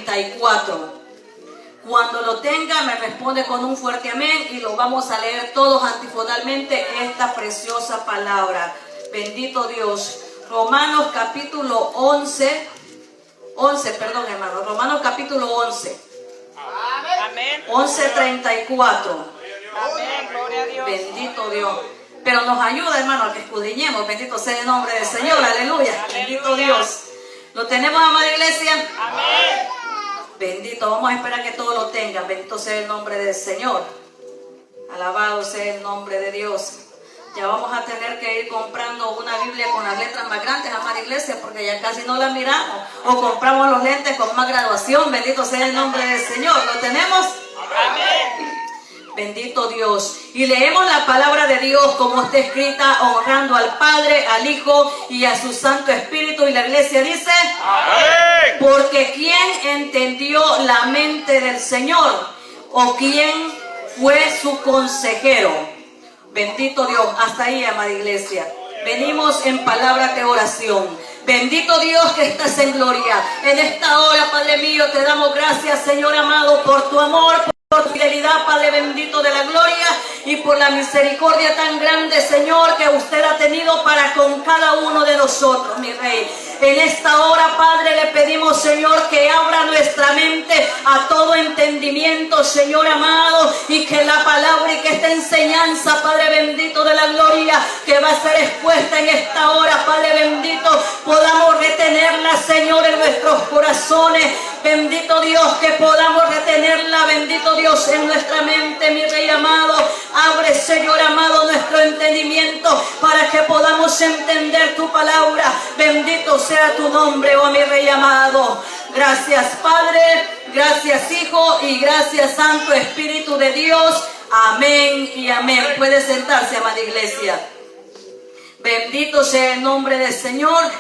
34. Cuando lo tenga, me responde con un fuerte amén y lo vamos a leer todos antifonalmente esta preciosa palabra. Bendito Dios. Romanos capítulo 11, hermano. Romanos capítulo 11. Amén. 11:34. Amén. Gloria a Dios. Bendito Dios. Pero nos ayuda, hermano, a que escudriñemos. Bendito sea el nombre del Señor. Aleluya. Bendito Dios. ¿Lo tenemos, amada iglesia? Amén. Bendito. Vamos a esperar que todos lo tengan. Bendito sea el nombre del Señor. Alabado sea el nombre de Dios. Ya vamos a tener que ir comprando una Biblia con las letras más grandes, amada iglesia, porque ya casi no la miramos. O compramos los lentes con más graduación. Bendito sea el nombre del Señor. ¿Lo tenemos? Amén. Bendito Dios. Y leemos la palabra de Dios como está escrita, honrando al Padre, al Hijo y a su Santo Espíritu. Y la iglesia dice: Amén. porque ¿quién entendió la mente del Señor? ¿O quién fue su consejero? Bendito Dios. Hasta ahí, amada iglesia. Venimos en palabra de oración. Bendito Dios que estás en gloria. En esta hora, Padre mío, te damos gracias, Señor amado, por tu amor, por tu fidelidad, Padre bendito de la gloria, y por la misericordia tan grande, Señor, que usted ha tenido para con cada uno de nosotros, mi Rey. En esta hora, Padre, le pedimos, Señor, que abra nuestra mente a todo entendimiento, Señor amado, y que la palabra y que esta enseñanza, Padre bendito de la gloria, que va a ser expuesta en esta hora, Padre bendito, podamos retenerla, Señor, en nuestros corazones. Bendito Dios, que podamos retenerla, bendito Dios, en nuestra mente, mi Rey amado. Abre, Señor amado, nuestro entendimiento para que podamos entender tu palabra. Bendito sea tu nombre, oh mi Rey amado. Gracias, Padre, gracias, Hijo, y gracias, Santo Espíritu de Dios. Amén y amén. Puede sentarse, amada iglesia. Bendito sea el nombre del Señor.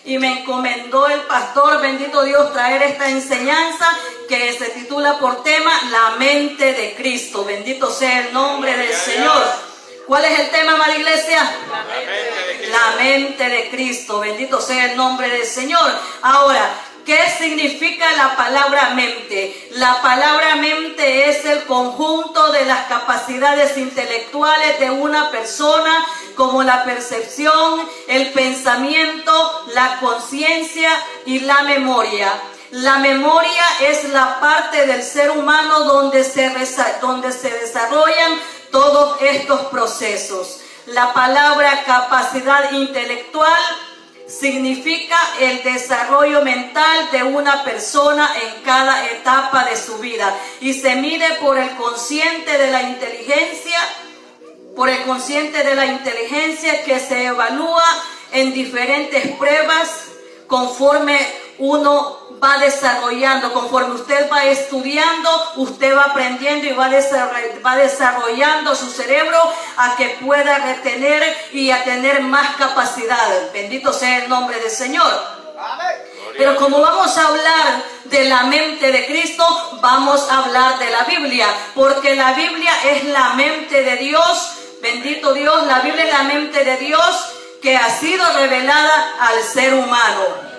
Y me encomendó el pastor, bendito Dios, traer esta enseñanza que se titula por tema La mente de Cristo. Bendito sea el nombre del Señor. ¿Cuál es el tema, amada iglesia? La mente de Cristo. Bendito sea el nombre del Señor. Ahora, ¿qué significa la palabra mente? La palabra mente es el conjunto de las capacidades intelectuales de una persona, como la percepción, el pensamiento, la conciencia y la memoria. La memoria es la parte del ser humano donde se desarrollan todos estos procesos. La palabra capacidad intelectual significa el desarrollo mental de una persona en cada etapa de su vida y se mide por el consciente de la inteligencia, que se evalúa en diferentes pruebas conforme uno va desarrollando, conforme usted va estudiando, usted va aprendiendo y va desarrollando su cerebro a que pueda retener y a tener más capacidad. Bendito sea el nombre del Señor. Pero como vamos a hablar de la mente de Cristo, vamos a hablar de la Biblia, porque la Biblia es la mente de Dios. Bendito Dios, la Biblia es la mente de Dios que ha sido revelada al ser humano.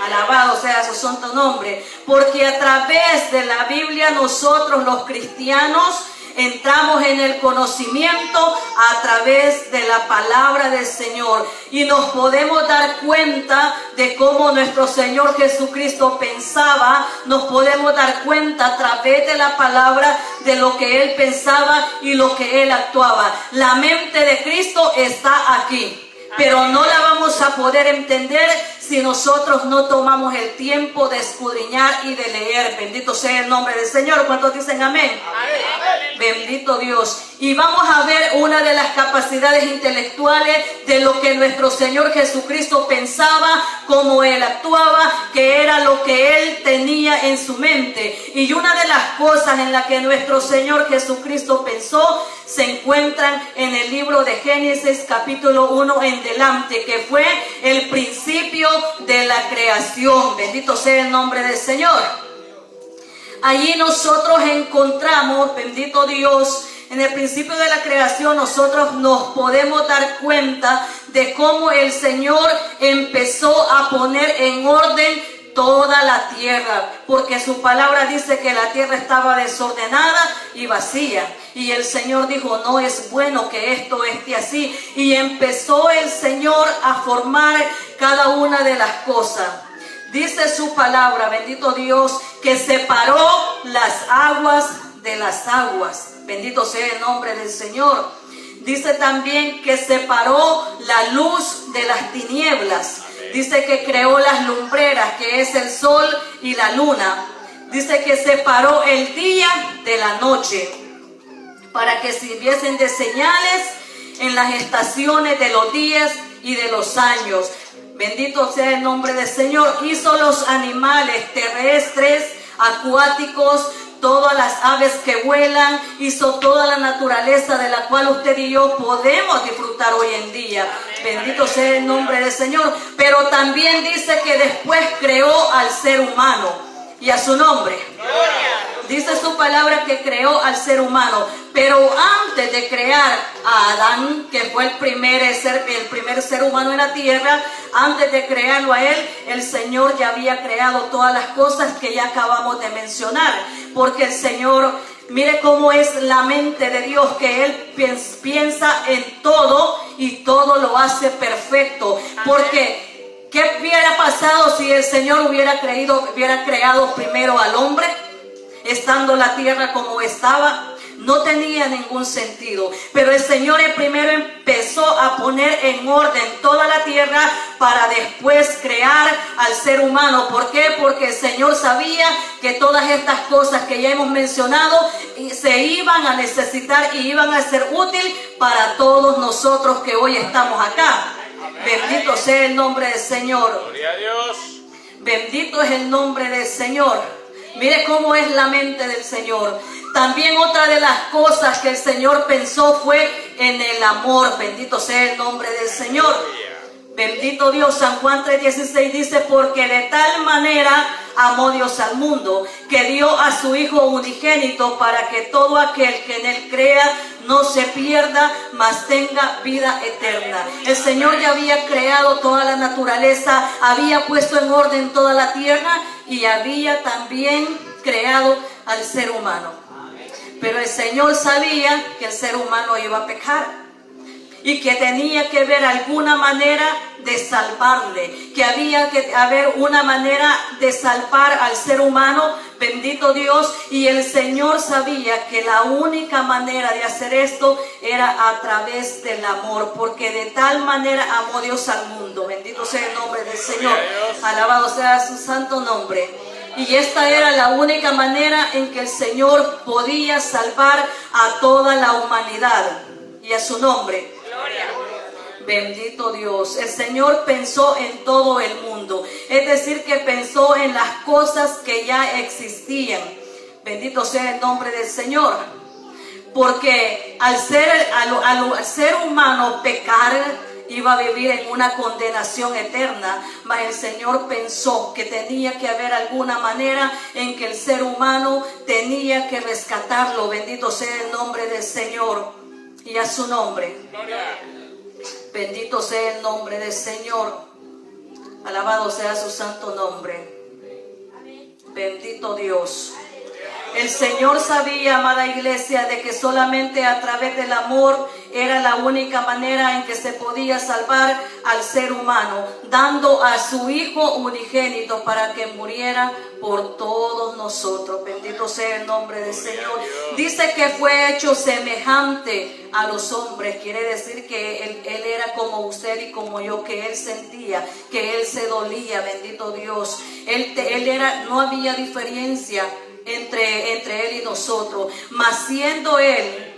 Alabado sea su santo nombre, porque a través de la Biblia nosotros los cristianos entramos en el conocimiento a través de la palabra del Señor y nos podemos dar cuenta de cómo nuestro Señor Jesucristo pensaba. Nos podemos dar cuenta a través de la palabra de lo que Él pensaba y lo que Él actuaba. La mente de Cristo está aquí, pero no la vamos a poder entender si nosotros no tomamos el tiempo de escudriñar y de leer. Bendito sea el nombre del Señor. ¿Cuántos dicen amén? Amén. Bendito Dios. Y vamos a ver una de las capacidades intelectuales de lo que nuestro Señor Jesucristo pensaba, cómo Él actuaba, que era lo que Él tenía en su mente. Y una de las cosas en las que nuestro Señor Jesucristo pensó se encuentran en el libro de Génesis capítulo 1 en delante, que fue el principio de la creación. Bendito sea el nombre del Señor. Allí nosotros encontramos, bendito Dios, en el principio de la creación nosotros nos podemos dar cuenta de cómo el Señor empezó a poner en orden toda la tierra, porque su palabra dice que la tierra estaba desordenada y vacía. Y el Señor dijo, no es bueno que esto esté así. Y empezó el Señor a formar cada una de las cosas. Dice su palabra, bendito Dios, que separó las aguas de las aguas. Bendito sea el nombre del Señor. Dice también que separó la luz de las tinieblas. Dice que creó las lumbreras, que es el sol y la luna. Dice que separó el día de la noche, para que sirviesen de señales en las estaciones de los días y de los años. Bendito sea el nombre del Señor. Hizo los animales terrestres, acuáticos, todas las aves que vuelan, hizo toda la naturaleza de la cual usted y yo podemos disfrutar hoy en día. Bendito sea el nombre del Señor. Pero también dice que después creó al ser humano y a su nombre. Dice su palabra que creó al ser humano. Pero antes de crear a Adán, que fue el primer ser humano en la tierra, antes de crearlo a él, el Señor ya había creado todas las cosas que ya acabamos de mencionar. Porque el Señor, mire cómo es la mente de Dios, que Él piensa en todo y todo lo hace perfecto. Porque ¿qué hubiera pasado si el Señor hubiera creado primero al hombre, estando la tierra como estaba? No tenía ningún sentido. Pero el Señor primero empezó a poner en orden toda la tierra para después crear al ser humano. ¿Por qué? Porque el Señor sabía que todas estas cosas que ya hemos mencionado se iban a necesitar y iban a ser útil para todos nosotros que hoy estamos acá. Bendito sea el nombre del Señor. Gloria a Dios. Bendito es el nombre del Señor. Mire cómo es la mente del Señor. También otra de las cosas que el Señor pensó fue en el amor. Bendito sea el nombre del Señor. Bendito Dios. San Juan 3:16 dice, porque de tal manera amó Dios al mundo, que dio a su Hijo unigénito, para que todo aquel que en él crea no se pierda, mas tenga vida eterna. El Señor ya había creado toda la naturaleza, había puesto en orden toda la tierra y había también creado al ser humano. Pero el Señor sabía que el ser humano iba a pecar y que tenía que haber alguna manera de salvarle, que había que haber una manera de salvar al ser humano. Bendito Dios. Y el Señor sabía que la única manera de hacer esto era a través del amor, porque de tal manera amó Dios al mundo. Bendito sea el nombre del Señor. Alabado sea su santo nombre. Y esta era la única manera en que el Señor podía salvar a toda la humanidad y a su nombre. Gloria. Bendito Dios. El Señor pensó en todo el mundo. Es decir, que pensó en las cosas que ya existían. Bendito sea el nombre del Señor. Porque al ser humano pecar, iba a vivir en una condenación eterna. Mas el Señor pensó que tenía que haber alguna manera en que el ser humano tenía que rescatarlo. Bendito sea el nombre del Señor y a su nombre. Bendito sea el nombre del Señor. Alabado sea su santo nombre. Bendito Dios. El Señor sabía, amada iglesia, de que solamente a través del amor era la única manera en que se podía salvar al ser humano, dando a su Hijo unigénito para que muriera por todos nosotros. Bendito sea el nombre del Señor. Dice que fue hecho semejante a los hombres. Quiere decir que él era como usted y como yo, que Él sentía, que Él se dolía. Bendito Dios. No había diferencia entre Él y nosotros, mas siendo Él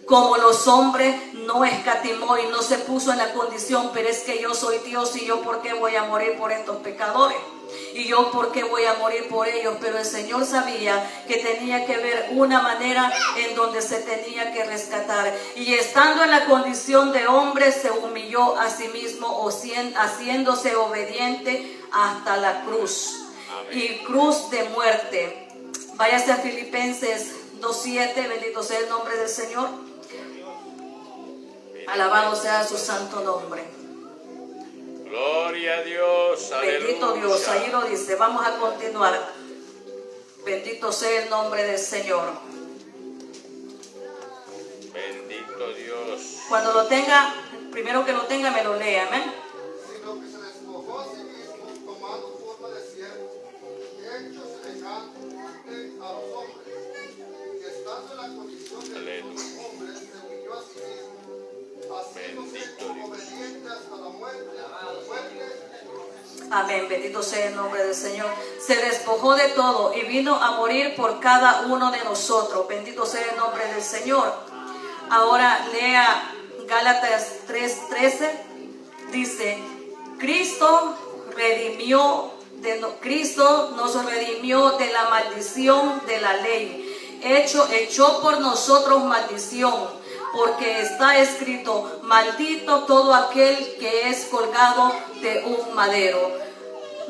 como los hombres, no escatimó y no se puso en la condición, pero es que yo soy Dios y yo por qué voy a morir por estos pecadores, y yo por qué voy a morir por ellos. Pero el Señor sabía que tenía que haber una manera en donde se tenía que rescatar, y estando en la condición de hombre se humilló a sí mismo, haciéndose obediente hasta la cruz. Y cruz de muerte. Váyase a Filipenses 2:7, bendito sea el nombre del Señor. Alabado sea su santo nombre. Gloria a Dios. Bendito Dios, Aleluya. ahí lo dice. Vamos a continuar. Bendito sea el nombre del Señor. Bendito Dios. Cuando lo tenga, primero que lo tenga, me lo lea, amén. Sino que se despojó a sí mismo, tomando forma de siervo, hecho semejante a los hombres, y estando en la condición de Aleluya. hombre, se humilló a sí mismo, haciéndose Bendito Dios. obediente hasta la muerte de cruz. Amén, bendito sea el nombre del Señor. Se despojó de todo y vino a morir por cada uno de nosotros. Bendito sea el nombre del Señor. Ahora lea Gálatas 3:13. Dice, Cristo nos redimió de la maldición de la ley. Echó por nosotros maldición, porque está escrito, maldito todo aquel que es colgado de un madero.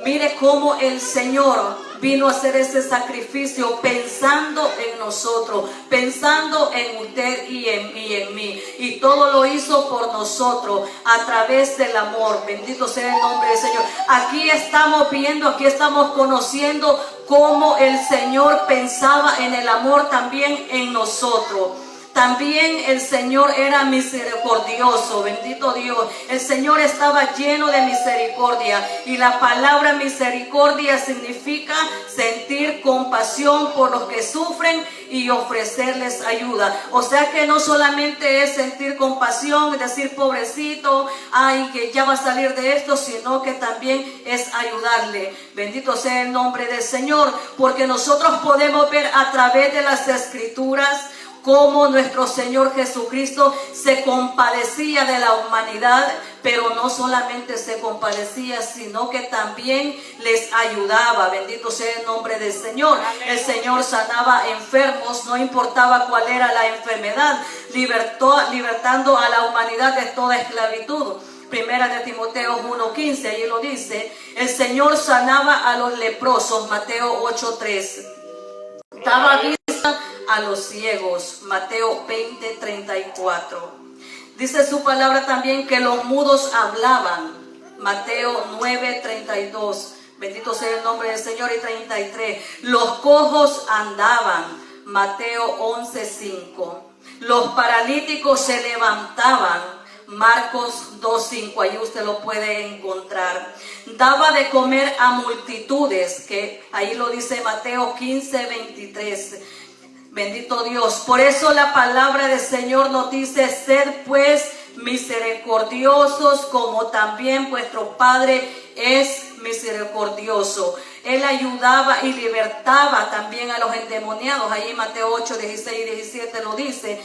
Mire cómo el Señor vino a hacer ese sacrificio pensando en nosotros, pensando en usted y en mí. Y todo lo hizo por nosotros a través del amor. Bendito sea el nombre del Señor. Aquí estamos viendo, aquí estamos conociendo cómo el Señor pensaba en el amor también en nosotros. También el Señor era misericordioso, bendito Dios. El Señor estaba lleno de misericordia, y la palabra misericordia significa sentir compasión por los que sufren y ofrecerles ayuda. O sea que no solamente es sentir compasión, es decir, pobrecito, ay, que ya va a salir de esto, sino que también es ayudarle. Bendito sea el nombre del Señor, porque nosotros podemos ver a través de las Escrituras cómo nuestro Señor Jesucristo se compadecía de la humanidad, pero no solamente se compadecía, sino que también les ayudaba. Bendito sea el nombre del Señor. El Señor sanaba enfermos, no importaba cuál era la enfermedad, libertando a la humanidad de toda esclavitud. Primera de Timoteo 1:15, ahí lo dice. El Señor sanaba a los leprosos, Mateo 8:3. Daba vista a los ciegos, Mateo 20:34. Dice su palabra también que los mudos hablaban, Mateo 9:32. Bendito sea el nombre del Señor. Y 33. Los cojos andaban, Mateo 11:5. Los paralíticos se levantaban, Marcos 2:5, ahí usted lo puede encontrar. Daba de comer a multitudes, que ahí lo dice Mateo 15:23. Bendito Dios. Por eso la palabra del Señor nos dice, sed pues misericordiosos como también vuestro Padre es misericordioso. Él ayudaba y libertaba también a los endemoniados. Ahí Mateo 8:16 y 17 lo dice.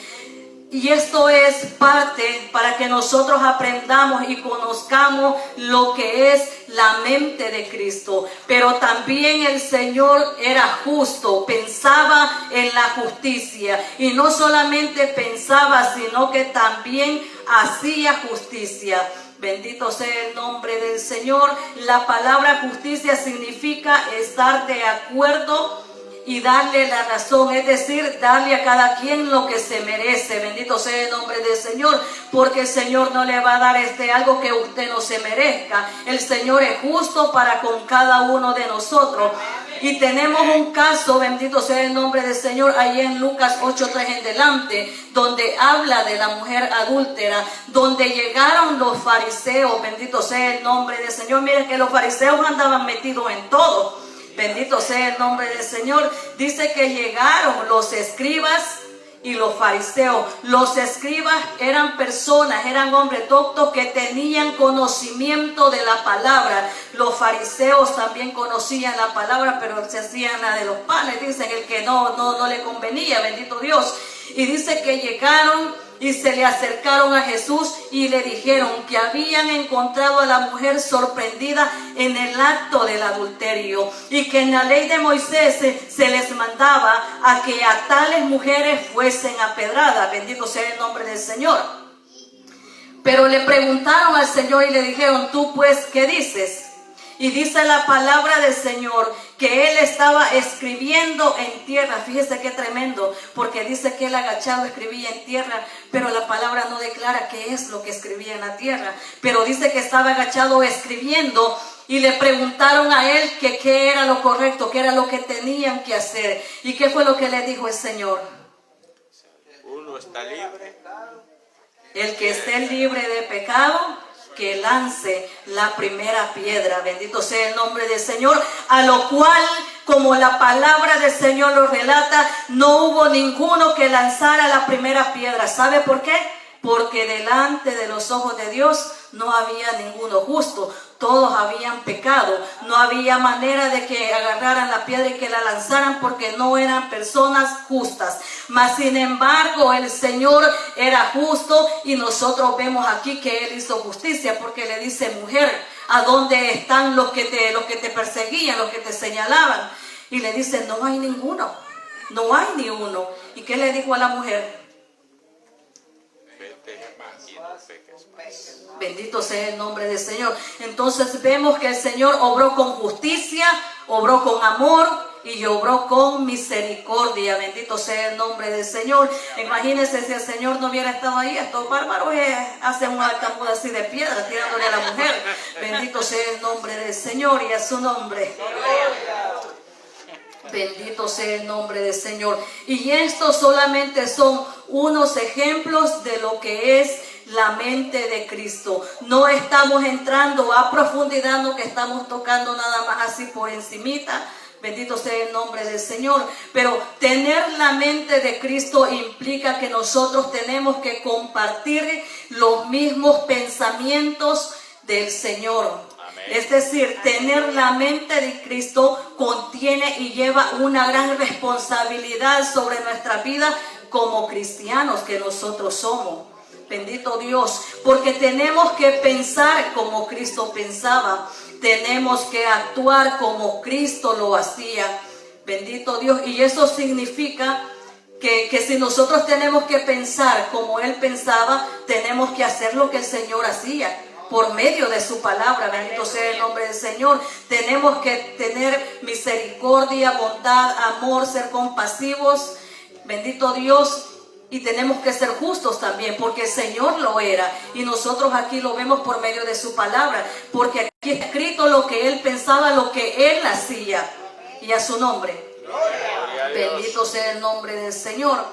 Y esto es parte para que nosotros aprendamos y conozcamos lo que es la mente de Cristo. Pero también el Señor era justo, pensaba en la justicia. Y no solamente pensaba, sino que también hacía justicia. Bendito sea el nombre del Señor. La palabra justicia significa estar de acuerdo y darle la razón, es decir, darle a cada quien lo que se merece. Bendito sea el nombre del Señor, porque el Señor no le va a dar algo que usted no se merezca. El Señor es justo para con cada uno de nosotros. Y tenemos un caso, bendito sea el nombre del Señor, ahí en Lucas 8:3 en delante, donde habla de la mujer adúltera, donde llegaron los fariseos. Bendito sea el nombre del Señor. Miren que los fariseos andaban metidos en todo. Bendito sea el nombre del Señor. Dice que llegaron los escribas y los fariseos. Los escribas eran personas, eran hombres doctos que tenían conocimiento de la palabra. Los fariseos también conocían la palabra, pero se hacían la de los panes. Dicen el que no le convenía, bendito Dios. Y dice que llegaron y se le acercaron a Jesús y le dijeron que habían encontrado a la mujer sorprendida en el acto del adulterio y que en la ley de Moisés se les mandaba a que a tales mujeres fuesen apedradas. Bendito sea el nombre del Señor. Pero le preguntaron al Señor y le dijeron, ¿tú pues qué dices? Y dice la palabra del Señor que él estaba escribiendo en tierra. Fíjese qué tremendo, porque dice que él agachado escribía en tierra, pero la palabra no declara qué es lo que escribía en la tierra. Pero dice que estaba agachado escribiendo y le preguntaron a él que qué era lo correcto, qué era lo que tenían que hacer. ¿Y qué fue lo que le dijo el Señor? Uno está libre. El que esté libre de pecado, que lance la primera piedra. Bendito sea el nombre del Señor. A lo cual, como la palabra del Señor lo relata, no hubo ninguno que lanzara la primera piedra. ¿Sabe por qué? Porque delante de los ojos de Dios no había ninguno justo. Todos habían pecado. No había manera de que agarraran la piedra y que la lanzaran, porque no eran personas justas. Mas sin embargo el Señor era justo, y nosotros vemos aquí que Él hizo justicia, porque le dice: mujer, ¿a dónde están los que te perseguían, los que te señalaban? Y le dice: no hay ninguno, no hay ni uno. ¿Y qué le dijo a la mujer? Vete y no peques más. Bendito sea el nombre del Señor. Entonces vemos que el Señor obró con justicia, obró con amor y obró con misericordia. Bendito sea el nombre del Señor. Imagínense si el Señor no hubiera estado ahí. Estos bárbaros hacen un alcance así de piedra tirándole a la mujer. Bendito sea el nombre del Señor y a su nombre. Bendito sea el nombre del Señor. Y estos solamente son unos ejemplos de lo que es la mente de Cristo. No estamos entrando a profundidad, no que estamos tocando nada más así por encimita. Bendito sea el nombre del Señor. Pero tener la mente de Cristo implica que nosotros tenemos que compartir los mismos pensamientos del Señor. Es decir, tener la mente de Cristo contiene y lleva una gran responsabilidad sobre nuestra vida como cristianos que nosotros somos. Bendito Dios, porque tenemos que pensar como Cristo pensaba, tenemos que actuar como Cristo lo hacía. Bendito Dios, y eso significa que si nosotros tenemos que pensar como Él pensaba, tenemos que hacer lo que el Señor hacía. Por medio de su palabra, bendito sea el nombre del Señor. Tenemos que tener misericordia, bondad, amor, ser compasivos, bendito Dios. Y tenemos que ser justos también, porque el Señor lo era. Y nosotros aquí lo vemos por medio de su palabra, porque aquí está escrito lo que Él pensaba, lo que Él hacía. Y a su nombre. Bendito sea el nombre del Señor.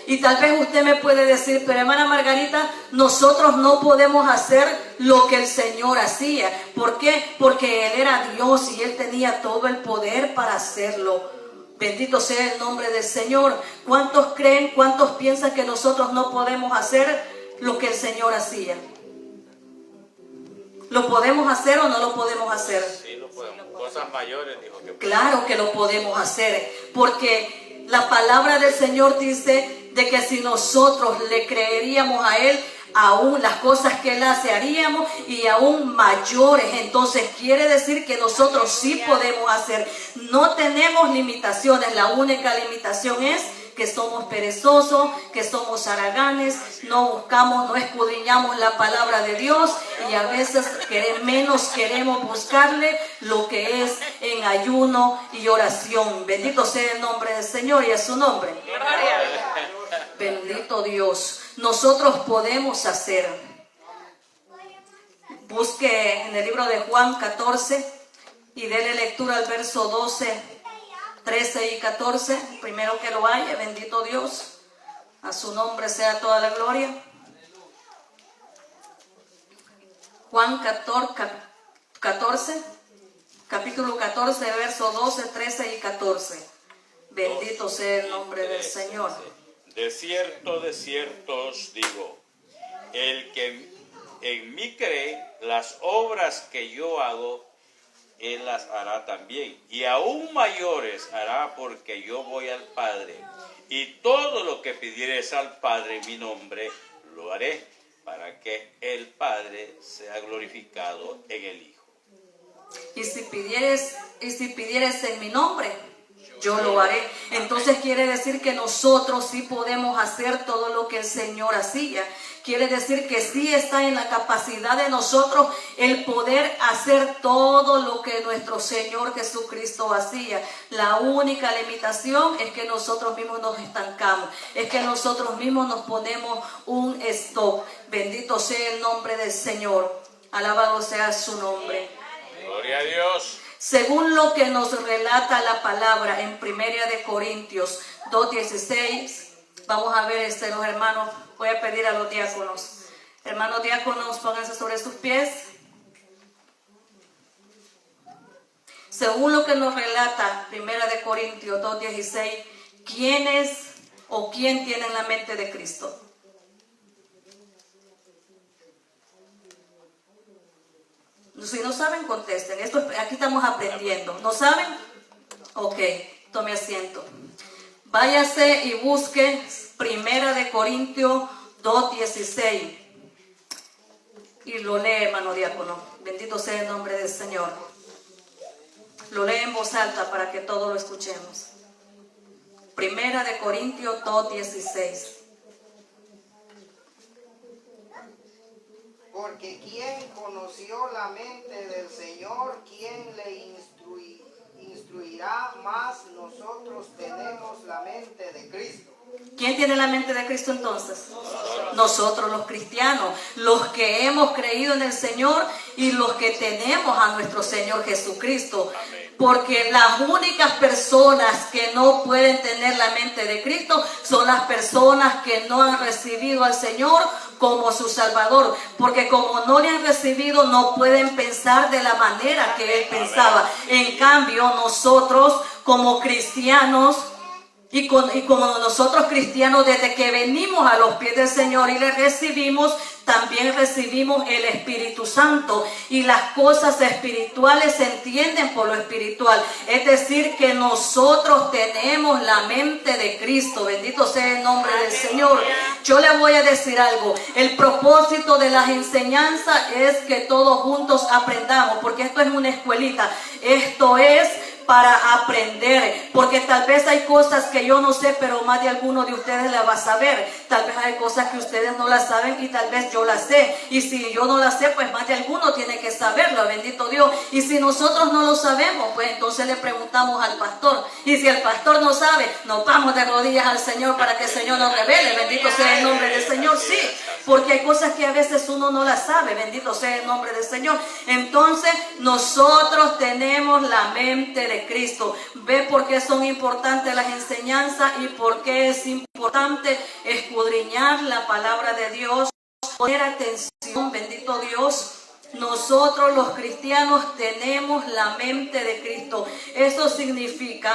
Y tal vez usted me puede decir: pero hermana Margarita, nosotros no podemos hacer lo que el Señor hacía. ¿Por qué? Porque Él era Dios y Él tenía todo el poder para hacerlo. Bendito sea el nombre del Señor. ¿Cuántos creen, cuántos piensan que nosotros no podemos hacer lo que el Señor hacía? ¿Lo podemos hacer o no lo podemos hacer? Sí, lo podemos. Cosas mayores, dijo que Claro que lo podemos hacer, porque la palabra del Señor dice de que si nosotros le creeríamos a Él, aún las cosas que Él hace haríamos, y aún mayores. Entonces quiere decir que nosotros sí podemos hacer. No tenemos limitaciones. La única limitación es que somos perezosos, que somos haraganes, no buscamos, no escudriñamos la palabra de Dios, y a veces menos queremos buscarle lo que es en ayuno y oración. Bendito sea el nombre del Señor y a su nombre. Bendito Dios. Nosotros podemos hacer. Busque en el libro de Juan 14 y dele lectura al verso 12, 13 y 14. Primero que lo haya, bendito Dios. A su nombre sea toda la gloria. Juan 14, capítulo 14, verso 12, 13 y 14. Bendito sea el nombre del Señor. de cierto os digo, el que en mí cree, las obras que yo hago, Él las hará también. Y aún mayores hará, porque yo voy al Padre. Y todo lo que pidieres al Padre en mi nombre, lo haré, para que el Padre sea glorificado en el Hijo. Y si pidieres en mi nombre, yo lo haré. Entonces quiere decir que nosotros sí podemos hacer todo lo que el Señor hacía. Quiere decir que sí está en la capacidad de nosotros el poder hacer todo lo que nuestro Señor Jesucristo hacía. La única limitación es que nosotros mismos nos estancamos, es que nosotros mismos nos ponemos un stop. Bendito sea el nombre del Señor. Alabado sea su nombre. Gloria a Dios. Según lo que nos relata la palabra en 1 Corintios 2:16, vamos a ver los hermanos. Voy a pedir a los diáconos. Hermanos diáconos, pónganse sobre sus pies. Según lo que nos relata 1 Corintios 2:16, ¿quién es o quién tiene en la mente de Cristo? Si no saben, contesten. Aquí estamos aprendiendo. ¿No saben? Ok, tome asiento. Váyase y busque 1 Corintios 2:16. Y lo lee, hermano diácono. Bendito sea el nombre del Señor. Lo lee en voz alta para que todos lo escuchemos. 1 Corintios 2:16. Porque ¿quién conoció la mente del Señor? ¿Quién le instruirá? Más nosotros tenemos la mente de Cristo. ¿Quién tiene la mente de Cristo entonces? Nosotros los cristianos, los que hemos creído en el Señor y los que tenemos a nuestro Señor Jesucristo. Porque las únicas personas que no pueden tener la mente de Cristo son las personas que no han recibido al Señor como su Salvador, porque como no le han recibido no pueden pensar de la manera que Él pensaba. En cambio, nosotros como cristianos y como nosotros cristianos, desde que venimos a los pies del Señor y le recibimos, también recibimos el Espíritu Santo, y las cosas espirituales se entienden por lo espiritual. Es decir, que nosotros tenemos la mente de Cristo. Bendito sea el nombre del Señor. Yo le voy a decir algo. El propósito de las enseñanzas es que todos juntos aprendamos, porque esto es una escuelita. Esto es para aprender, porque tal vez hay cosas que yo no sé, pero más de alguno de ustedes las va a saber. Tal vez hay cosas que ustedes no las saben y tal vez yo las sé, y si yo no las sé, pues más de alguno tiene que saberlo. Bendito Dios. Y si nosotros no lo sabemos, pues entonces le preguntamos al pastor, y si el pastor no sabe, nos vamos de rodillas al Señor para que el Señor nos revele. Bendito sea el nombre del Señor. Sí, porque hay cosas que a veces uno no las sabe. Bendito sea el nombre del Señor. Entonces nosotros tenemos la mente de Cristo. Ve por qué son importantes las enseñanzas y por qué es importante escudriñar la palabra de Dios, poner atención. Bendito Dios. Nosotros los cristianos tenemos la mente de Cristo. Eso significa,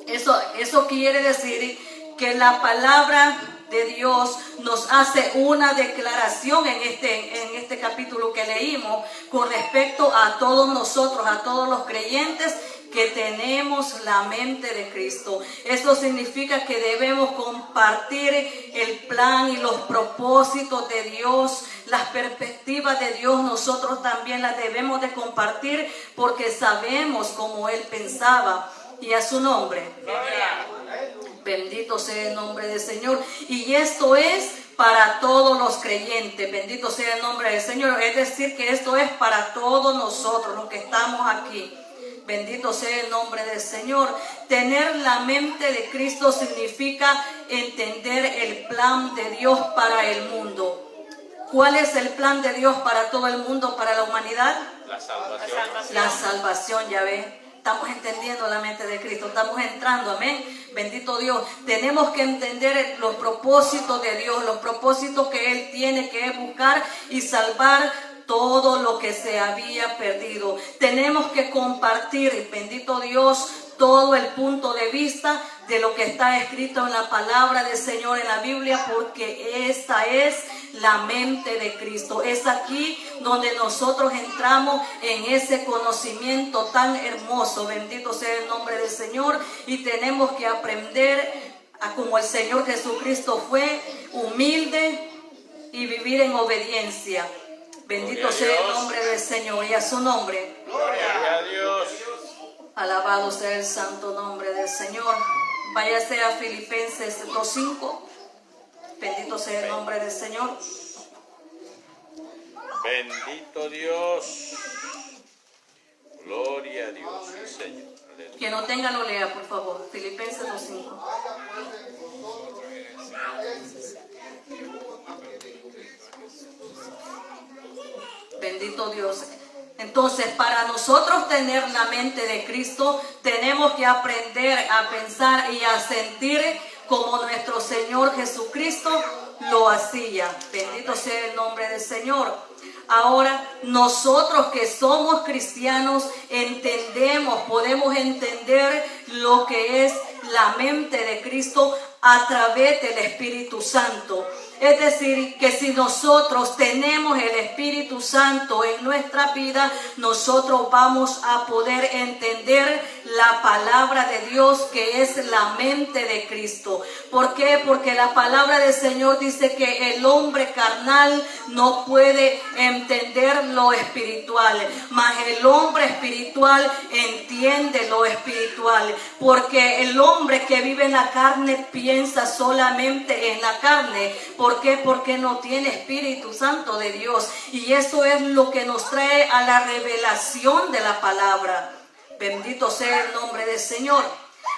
eso quiere decir que la palabra de Dios nos hace una declaración en este capítulo que leímos con respecto a todos nosotros, a todos los creyentes, que tenemos la mente de Cristo. Eso significa que debemos compartir el plan y los propósitos de Dios, las perspectivas de Dios. Nosotros también las debemos de compartir porque sabemos cómo Él pensaba. Y a su nombre. Bendito sea el nombre del Señor. Y esto es para todos los creyentes. Bendito sea el nombre del Señor. Es decir, que esto es para todos nosotros los que estamos aquí. Bendito sea el nombre del Señor. Tener la mente de Cristo significa entender el plan de Dios para el mundo. ¿Cuál es el plan de Dios para todo el mundo, para la humanidad? La salvación. La salvación, ya ve. Estamos entendiendo la mente de Cristo, estamos entrando, amén. Bendito Dios. Tenemos que entender los propósitos de Dios, los propósitos que Él tiene, que es buscar y salvar todo lo que se había perdido. Tenemos que compartir, bendito Dios, todo el punto de vista de lo que está escrito en la palabra del Señor en la Biblia, porque esta es la mente de Cristo. Es aquí donde nosotros entramos en ese conocimiento tan hermoso. Bendito sea el nombre del Señor. Y tenemos que aprender a como el Señor Jesucristo fue humilde y vivir en obediencia. Bendito sea el nombre del Señor y a su nombre. Gloria a Dios. Alabado sea el santo nombre del Señor. Váyase a Filipenses 2:5. Bendito sea el nombre del Señor. Bendito Dios. Gloria a Dios, sí, Señor. Aleluya. Quien no tenga lo lea, por favor. Filipenses 2:5. Bendito Dios. Entonces, para nosotros tener la mente de Cristo, tenemos que aprender a pensar y a sentir como nuestro Señor Jesucristo lo hacía. Bendito sea el nombre del Señor. Ahora, nosotros que somos cristianos, entendemos, podemos entender lo que es la mente de Cristo a través del Espíritu Santo. Es decir, que si nosotros tenemos el Espíritu Santo en nuestra vida, nosotros vamos a poder entender la palabra de Dios, que es la mente de Cristo. ¿Por qué? Porque la palabra del Señor dice que el hombre carnal no puede entender lo espiritual, mas el hombre espiritual entiende lo espiritual. Porque el hombre que vive en la carne piensa solamente en la carne. ¿Por qué? Porque no tiene Espíritu Santo de Dios. Y eso es lo que nos trae a la revelación de la palabra. Bendito sea el nombre del Señor.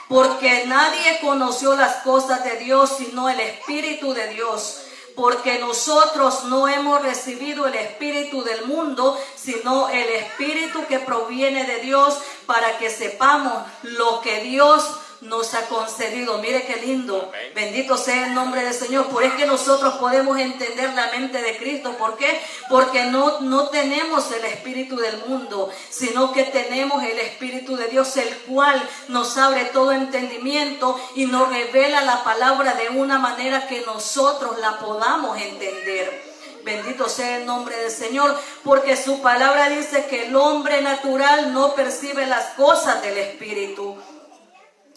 Porque nadie conoció las cosas de Dios sino el Espíritu de Dios. Porque nosotros no hemos recibido el espíritu del mundo, sino el espíritu que proviene de Dios, para que sepamos lo que Dios nos ha concedido. Mire qué lindo. Bendito sea el nombre del Señor. Por eso es que nosotros podemos entender la mente de Cristo. ¿Por qué? Porque no tenemos el espíritu del mundo, sino que tenemos el Espíritu de Dios, el cual nos abre todo entendimiento y nos revela la palabra de una manera que nosotros la podamos entender. Bendito sea el nombre del Señor, porque su palabra dice que el hombre natural no percibe las cosas del Espíritu.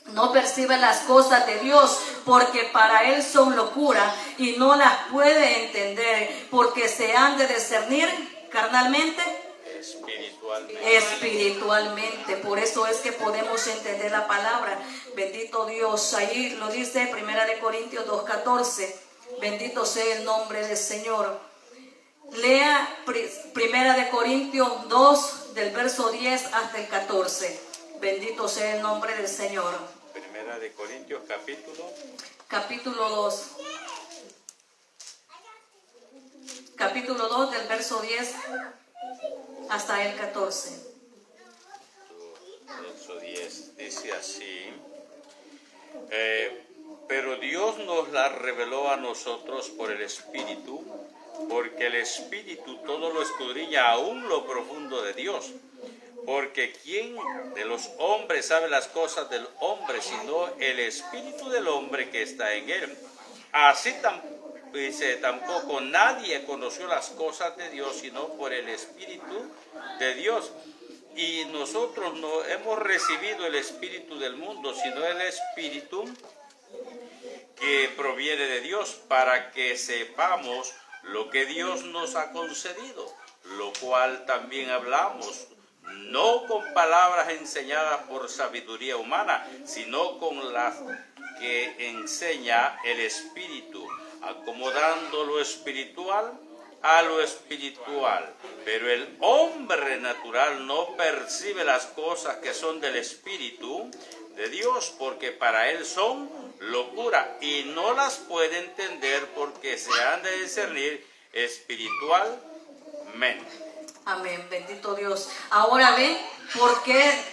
No percibe las cosas de Dios, porque para él son locura y no las puede entender, porque se han de discernir carnalmente, espiritualmente. Por eso es que podemos entender la palabra. Bendito Dios. Ahí lo dice 1 Corintios 2:14. Bendito sea el nombre del Señor. Lea 1 Corintios 2 del verso 10 hasta el 14. Bendito sea el nombre del Señor. Primera de Corintios, Capítulo 2. Capítulo 2 del verso 10 hasta el 14. Verso 10 dice así: pero Dios nos la reveló a nosotros por el Espíritu, porque el Espíritu todo lo escudriña, aún lo profundo de Dios. Porque ¿quién de los hombres sabe las cosas del hombre, sino el espíritu del hombre que está en él? Así tampoco nadie conoció las cosas de Dios, sino por el Espíritu de Dios. Y nosotros no hemos recibido el espíritu del mundo, sino el Espíritu que proviene de Dios, para que sepamos lo que Dios nos ha concedido, lo cual también hablamos, no con palabras enseñadas por sabiduría humana, sino con las que enseña el Espíritu, acomodando lo espiritual a lo espiritual. Pero el hombre natural no percibe las cosas que son del Espíritu de Dios, porque para él son locura, y no las puede entender, porque se han de discernir espiritualmente. Amén, bendito Dios. Ahora ven, ¿por qué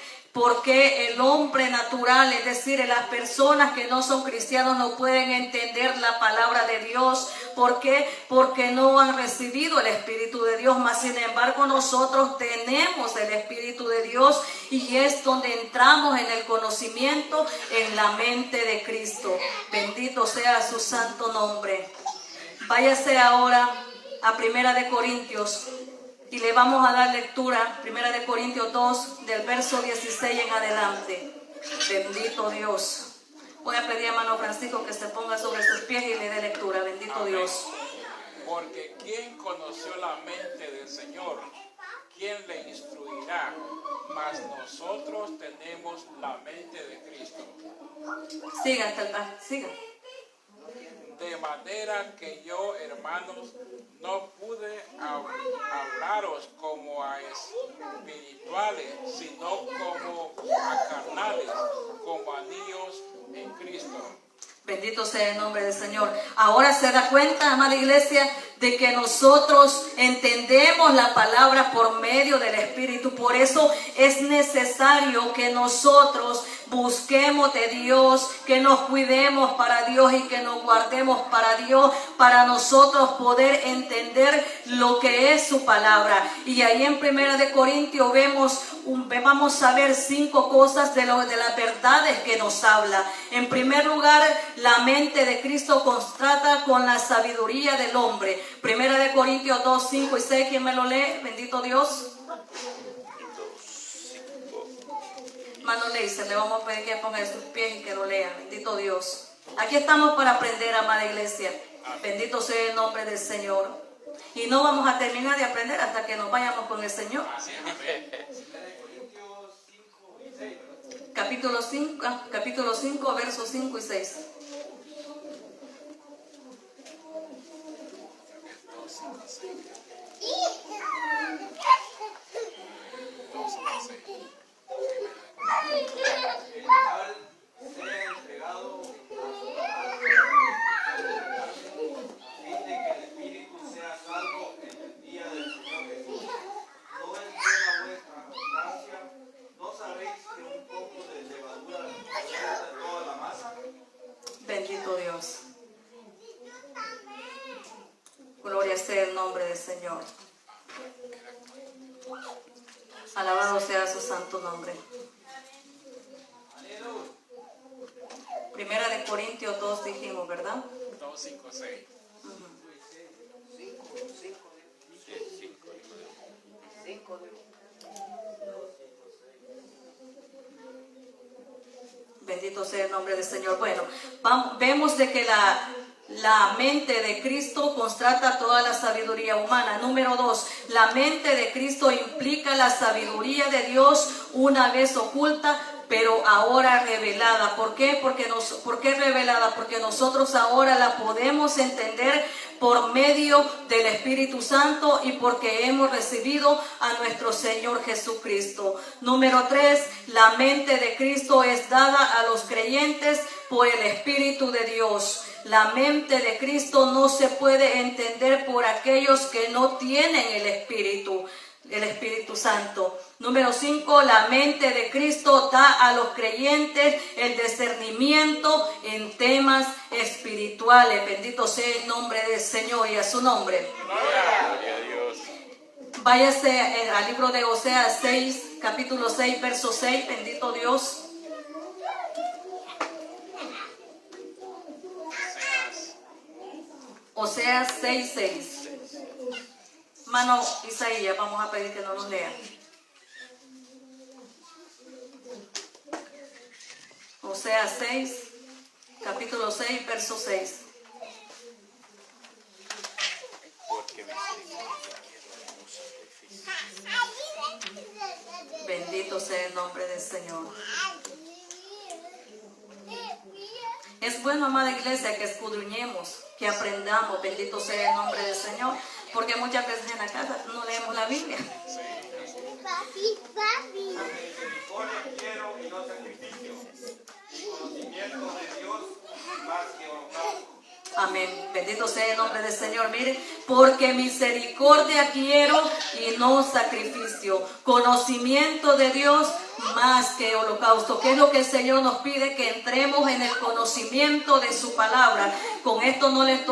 el hombre natural, es decir, las personas que no son cristianos, no pueden entender la palabra de Dios? ¿Por qué? Porque no han recibido el Espíritu de Dios, mas sin embargo nosotros tenemos el Espíritu de Dios, y es donde entramos en el conocimiento, en la mente de Cristo. Bendito sea su santo nombre. Váyase ahora a 1 Corintios. Y le vamos a dar lectura, 1 Corintios 2, del verso 16 en adelante. Bendito Dios. Voy a pedir a hermano Francisco que se ponga sobre sus pies y le dé lectura. Bendito Dios. Porque ¿quién conoció la mente del Señor? quien le instruirá, mas nosotros tenemos la mente de Cristo. Siga, siga. De manera que yo, hermanos, no pude hablaros como a espirituales, sino como a carnales, como a niños en Cristo. Bendito sea el nombre del Señor. Ahora se da cuenta, amada iglesia, de que nosotros entendemos la palabra por medio del Espíritu. Por eso es necesario que nosotros busquemos de Dios, que nos cuidemos para Dios y que nos guardemos para Dios, para nosotros poder entender lo que es su palabra. Y ahí en 1 Corintios vamos a ver 5 cosas de las verdades que nos habla. En primer lugar, la mente de Cristo contrasta con la sabiduría del hombre. 1 Corintios 2, 5 y 6, ¿quién me lo lee? Bendito Dios. Hermano Leiser, le vamos a pedir que ponga sus pies y que lo lea. Bendito Dios. Aquí estamos para aprender, amada iglesia. Bendito sea el nombre del Señor. Y no vamos a terminar de aprender hasta que nos vayamos con el Señor. Capítulo 5, versos 5 y 6. El cual sea entregado a fin de que el Espíritu sea salvo en el día del Señor Jesús. No es buena vuestra abundancia. ¿No sabéis que un poco de levadura levanta toda la masa? Bendito Dios. Gloria sea el nombre del Señor. Alabado sea su santo nombre. Primera de Corintios 2 dijimos, ¿verdad? 2, 5, 6. Bendito sea el nombre del Señor. Bueno, vemos de que la mente de Cristo contrasta toda la sabiduría humana. Número 2, la mente de Cristo implica la sabiduría de Dios una vez oculta, pero ahora revelada. ¿Por qué? ¿Por qué revelada? Porque nosotros ahora la podemos entender por medio del Espíritu Santo y porque hemos recibido a nuestro Señor Jesucristo. Número 3, la mente de Cristo es dada a los creyentes por el Espíritu de Dios. La mente de Cristo no se puede entender por aquellos que no tienen el Espíritu Santo. Número 5, la mente de Cristo da a los creyentes el discernimiento en temas espirituales. Bendito sea el nombre del Señor y a su nombre. Gloria a Dios. Váyase al libro de Oseas 6, capítulo 6, verso 6. Bendito Dios. Oseas 6, 6. Hermano Isaías, vamos a pedir que no nos lea. Oseas 6, capítulo 6, verso 6. Porque Bendito sea el nombre del Señor. Es bueno, amada iglesia, que escudriñemos, que aprendamos. Bendito sea el nombre del Señor. Porque muchas veces en la casa no leemos la Biblia. Misericordia quiero y no sacrificio. Conocimiento de Dios más que holocausto. Amén. Bendito sea el nombre del Señor. Mire, porque misericordia quiero y no sacrificio. Conocimiento de Dios más que holocausto. ¿Qué es lo que el Señor nos pide? Que entremos en el conocimiento de su palabra. Con esto no le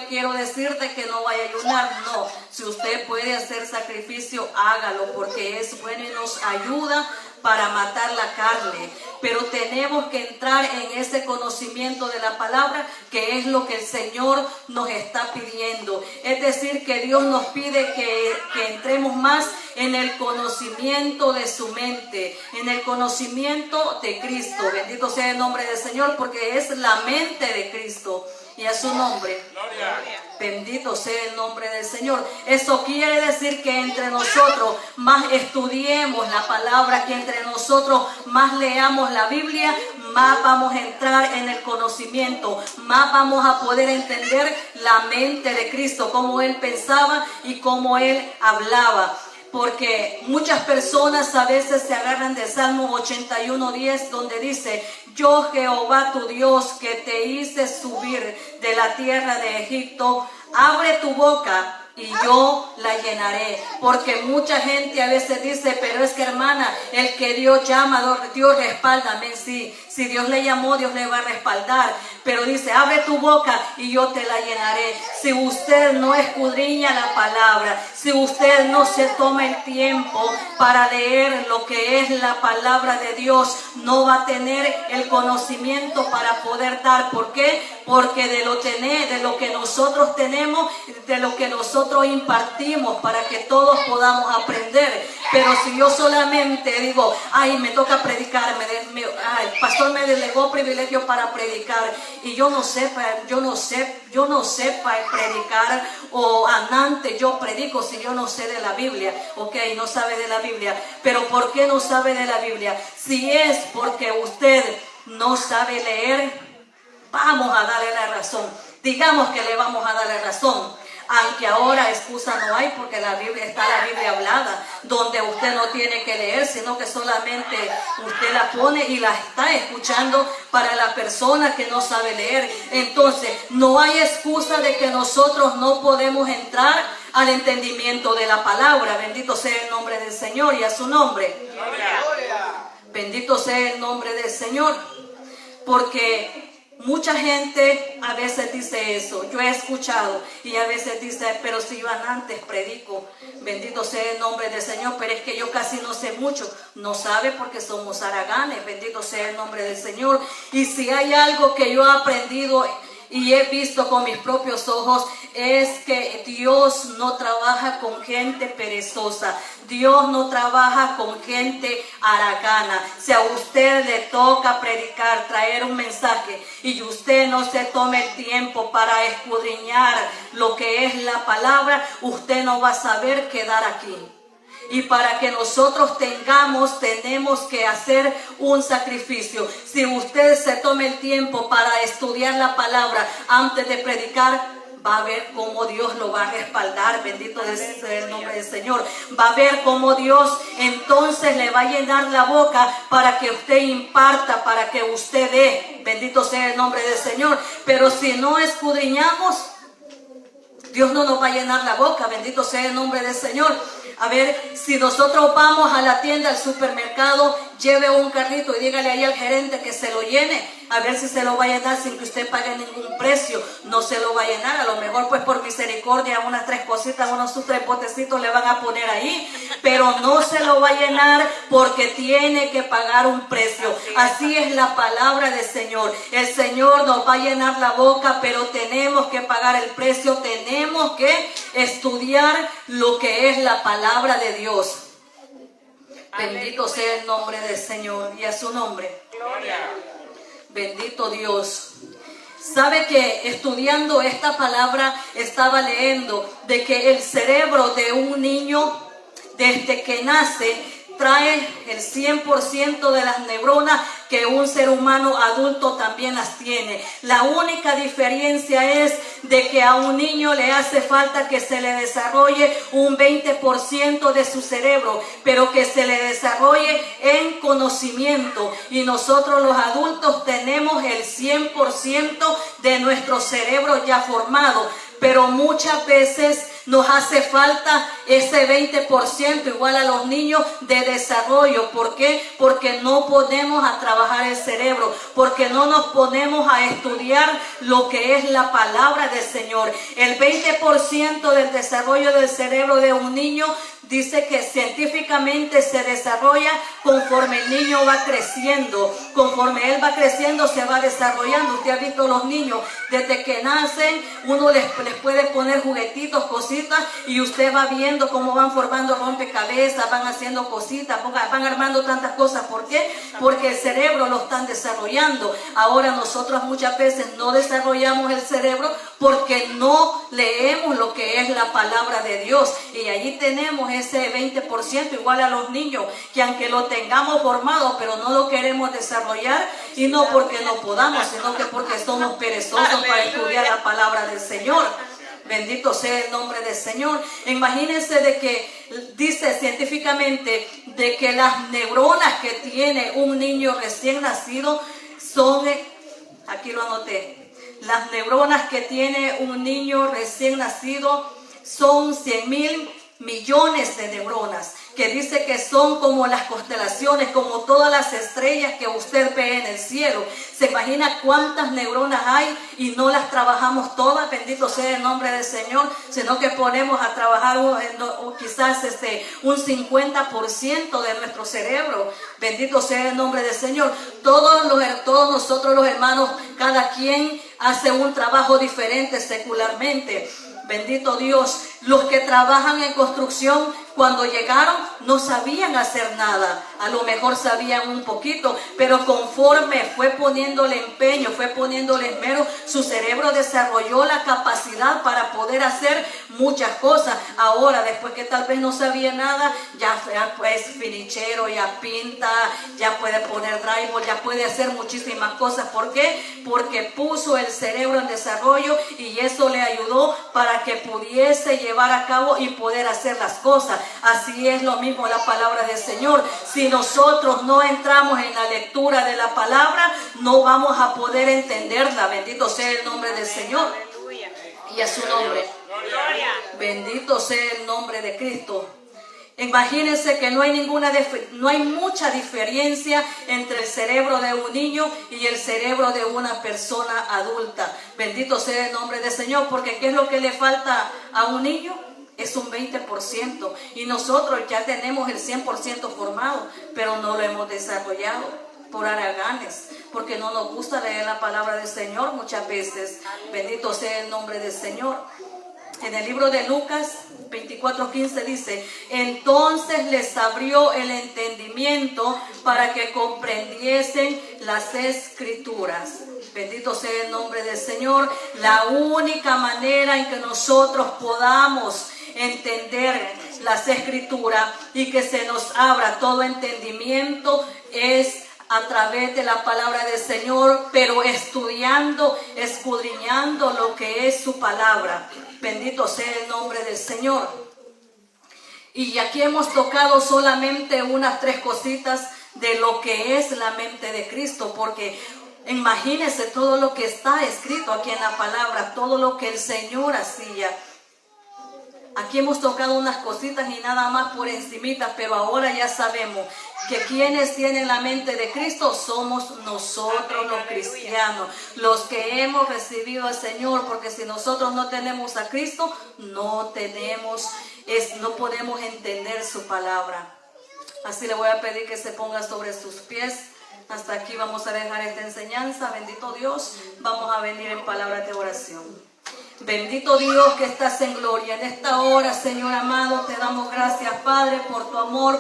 quiero decir de que no vaya a ayunar. No. Si usted puede hacer sacrificio, hágalo, porque es bueno y nos ayuda para matar la carne. Pero tenemos que entrar en ese conocimiento de la palabra, que es lo que el Señor nos está pidiendo. Es decir, que Dios nos pide que entremos más en el conocimiento de su mente, en el conocimiento de Cristo. Bendito sea el nombre del Señor, porque es la mente de Cristo. Y a su nombre. Gloria. Bendito sea el nombre del Señor. Eso quiere decir que entre nosotros más estudiemos la palabra, que entre nosotros más leamos la Biblia, más vamos a entrar en el conocimiento, más vamos a poder entender la mente de Cristo, cómo Él pensaba y cómo Él hablaba. Porque muchas personas a veces se agarran de Salmo 81:10, donde dice: yo Jehová tu Dios, que te hice subir de la tierra de Egipto, abre tu boca y yo la llenaré. Porque mucha gente a veces dice: pero es que, hermana, el que Dios llama, Dios respalda. Amén, sí. Si Dios le llamó, Dios le va a respaldar. Pero dice: abre tu boca y yo te la llenaré. Si usted no escudriña la palabra, si usted no se toma el tiempo para leer lo que es la palabra de Dios, no va a tener el conocimiento para poder dar. ¿Por qué? Porque de lo que nosotros tenemos, de lo que nosotros impartimos, para que todos podamos aprender. Pero si yo solamente digo: ay, me toca predicar, el pastor me delegó privilegio para predicar, y yo no sé para predicar, o antes yo predico si yo no sé de la Biblia. Ok, no sabe de la Biblia. Pero ¿por qué no sabe de la Biblia? Si es porque usted no sabe leer, vamos a darle la razón. Digamos que le vamos a dar la razón. Aunque ahora excusa no hay, porque la Biblia hablada, donde usted no tiene que leer, sino que solamente usted la pone y la está escuchando para la persona que no sabe leer. Entonces, no hay excusa de que nosotros no podemos entrar al entendimiento de la palabra. Bendito sea el nombre del Señor y a su nombre. Bendito sea el nombre del Señor. Porque mucha gente a veces dice eso. Yo he escuchado y a veces dice: pero si yo antes predico, bendito sea el nombre del Señor, pero es que yo casi no sé mucho. No sabe, porque somos haraganes. Bendito sea el nombre del Señor. Y si hay algo que yo he aprendido y he visto con mis propios ojos, es que Dios no trabaja con gente perezosa. Dios no trabaja con gente haragana. Si a usted le toca predicar, traer un mensaje, y usted no se tome el tiempo para escudriñar lo que es la palabra, usted no va a saber quedar aquí. Y para que nosotros tenemos que hacer un sacrificio. Si usted se tome el tiempo para estudiar la palabra antes de predicar, va a ver cómo Dios lo va a respaldar. Bendito sea el nombre del Señor. Va a ver cómo Dios entonces le va a llenar la boca para que usted imparta, para que usted dé. Bendito sea el nombre del Señor. Pero si no escudriñamos, Dios no nos va a llenar la boca. Bendito sea el nombre del Señor. A ver, si nosotros vamos a la tienda, al supermercado, lleve un carrito y dígale ahí al gerente que se lo llene. A ver si se lo va a llenar sin que usted pague ningún precio. No se lo va a llenar. A lo mejor pues por misericordia unas 3 cositas, unos 3 botecitos le van a poner ahí. Pero no se lo va a llenar porque tiene que pagar un precio. Así es la palabra del Señor. El Señor nos va a llenar la boca, pero tenemos que pagar el precio. Tenemos que estudiar lo que es la palabra de Dios. Bendito sea el nombre del Señor y a su nombre. Gloria. Bendito Dios. Sabe que estudiando esta palabra estaba leyendo de que el cerebro de un niño desde que nace trae el 100% de las neuronas que un ser humano adulto también las tiene. La única diferencia es de que a un niño le hace falta que se le desarrolle un 20% de su cerebro, pero que se le desarrolle en conocimiento. Y nosotros los adultos tenemos el 100% de nuestro cerebro ya formado, pero muchas veces nos hace falta ese 20%, igual a los niños, de desarrollo. ¿Por qué? Porque no ponemos a trabajar el cerebro, porque no nos ponemos a estudiar lo que es la palabra del Señor. El 20% del desarrollo del cerebro de un niño dice que científicamente se desarrolla conforme el niño va creciendo. Conforme él va creciendo, se va desarrollando. Usted ha visto los niños, desde que nacen, uno les puede poner juguetitos, cositas, y usted va viendo cómo van formando rompecabezas, van haciendo cositas, van armando tantas cosas. ¿Por qué? Porque el cerebro lo están desarrollando. Ahora nosotros muchas veces no desarrollamos el cerebro porque no leemos lo que es la palabra de Dios. Y allí tenemos ese 20% igual a los niños, que aunque lo tengamos formado, pero no lo queremos desarrollar, y no porque no podamos, sino que porque somos perezosos para estudiar la palabra del Señor. Bendito sea el nombre del Señor. Imagínense de que dice científicamente de que las neuronas que tiene un niño recién nacido son, aquí lo anoté, las neuronas que tiene un niño recién nacido son 100,000 millones de neuronas, que dice que son como las constelaciones, como todas las estrellas que usted ve en el cielo. ¿Se imagina cuántas neuronas hay y no las trabajamos todas? Bendito sea el nombre del Señor, sino que ponemos a trabajar quizás un 50% de nuestro cerebro. Bendito sea el nombre del Señor. Todos nosotros los hermanos, cada quien hace un trabajo diferente secularmente. Bendito Dios. Los que trabajan en construcción, cuando llegaron no sabían hacer nada. A lo mejor sabían un poquito, pero conforme fue poniéndole empeño, fue poniéndole esmero, su cerebro desarrolló la capacidad para poder hacer muchas cosas. Ahora, después que tal vez no sabía nada, ya pues finichero, ya pinta, ya puede poner drywall, ya puede hacer muchísimas cosas. ¿Por qué? Porque puso el cerebro en desarrollo y eso le ayudó para que pudiese llevar a cabo y poder hacer las cosas. Así es lo mismo la palabra del Señor. Si nosotros no entramos en la lectura de la palabra, no vamos a poder entenderla. Bendito sea el nombre del Señor y a su nombre. Bendito sea el nombre de Cristo. Imagínense que no hay mucha diferencia entre el cerebro de un niño y el cerebro de una persona adulta. Bendito sea el nombre del Señor, porque ¿qué es lo que le falta a un niño? Es un 20%, y nosotros ya tenemos el 100% formado, pero no lo hemos desarrollado por haraganes, porque no nos gusta leer la palabra del Señor muchas veces. Bendito sea el nombre del Señor. En el libro de Lucas 24:15 dice: entonces les abrió el entendimiento para que comprendiesen las Escrituras. Bendito sea el nombre del Señor. La única manera en que nosotros podamos entender las Escrituras y que se nos abra todo entendimiento es a través de la palabra del Señor, pero estudiando, escudriñando lo que es su palabra. Bendito sea el nombre del Señor. Y aquí hemos tocado solamente unas 3 cositas de lo que es la mente de Cristo, porque imagínense todo lo que está escrito aquí en la palabra, todo lo que el Señor hacía. Aquí hemos tocado unas cositas y nada más por encimitas, pero ahora ya sabemos que quienes tienen la mente de Cristo somos nosotros los cristianos, los que hemos recibido al Señor, porque si nosotros no tenemos a Cristo, no podemos entender su palabra. Así le voy a pedir que se ponga sobre sus pies. Hasta aquí vamos a dejar esta enseñanza. Bendito Dios, vamos a venir en palabras de oración. Bendito Dios que estás en gloria. En esta hora, Señor amado, te damos gracias, Padre, por tu amor.